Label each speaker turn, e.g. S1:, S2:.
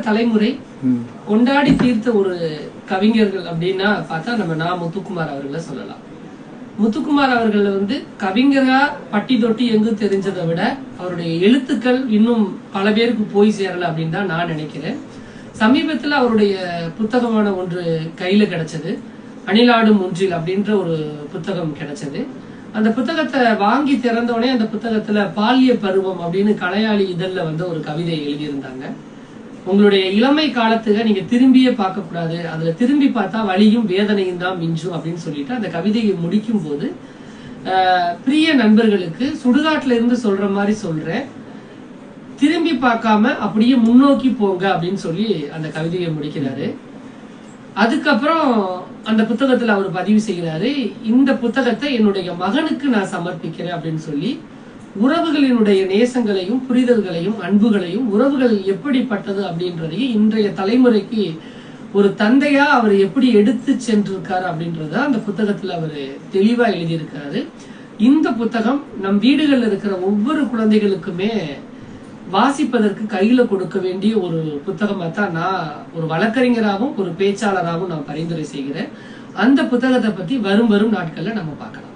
S1: தலைமுறை கொண்டாடி தீர்த்த ஒரு கவிஞர்கள் அப்படின்னா பார்த்தா நம்ம முத்துக்குமார் அவர்களை சொல்லலாம். முத்துக்குமார் அவர்கள் கவிஞரா பட்டி தொட்டி எங்கும் தெரிஞ்சதை விட அவருடைய எழுத்துக்கள் இன்னும் பல பேருக்கு போய் சேரல அப்படின்னு தான் நான் நினைக்கிறேன். சமீபத்துல அவருடைய புத்தகமான ஒன்று கையில கிடைச்சது, அணிலாடும் ஒன்றில் அப்படின்ற ஒரு புத்தகம் கிடைச்சது. அந்த புத்தகத்தை வாங்கி திறந்தோடனே அந்த புத்தகத்துல பால்ய பருவம் அப்படின்னு கலையாளி இதழ்ல ஒரு கவிதை எழுதியிருந்தாங்க. உங்களுடைய இளமை காலத்துக்கு நீங்க திரும்பியே பார்க்க கூடாது, அதுல திரும்பி பார்த்தா வலியும் வேதனையும் தான் மிஞ்சும் அப்படின்னு சொல்லிட்டு அந்த கவிதையை முடிக்கும் போது, பிரிய நண்பர்களுக்கு சுடுகாட்டுல இருந்து சொல்ற மாதிரி சொல்றேன், திரும்பி பார்க்காம அப்படியே முன்னோக்கி போங்க அப்படின்னு சொல்லி அந்த கவிதையை முடிக்கிறாரு. அதுக்கப்புறம் அந்த புத்தகத்துல அவர் பதிவு செய்கிறாரு, இந்த புத்தகத்தை என்னுடைய மகனுக்கு நான் சமர்ப்பிக்கிறேன் அப்படின்னு சொல்லி உறவுகளினுடைய நேசங்களையும் புரிதல்களையும் அன்புகளையும் உறவுகள் எப்படிப்பட்டது அப்படின்றதையும் இன்றைய தலைமுறைக்கு ஒரு தந்தையா அவர் எப்படி எடுத்து சென்றிருக்காரு அப்படின்றத அந்த புத்தகத்துல அவர் தெளிவா எழுதியிருக்காரு. இந்த புத்தகம் நம் வீடுகள்ல இருக்கிற ஒவ்வொரு குழந்தைகளுக்குமே வாசிப்பதற்கு கையில கொடுக்க வேண்டிய ஒரு புத்தகமா தான் நான் ஒரு வழக்கறிஞராகவும் ஒரு பேச்சாளராகவும் நான் பரிந்துரை செய்கிறேன். அந்த புத்தகத்தை பத்தி வரும் நாட்கள்ல நம்ம பார்க்கலாம்.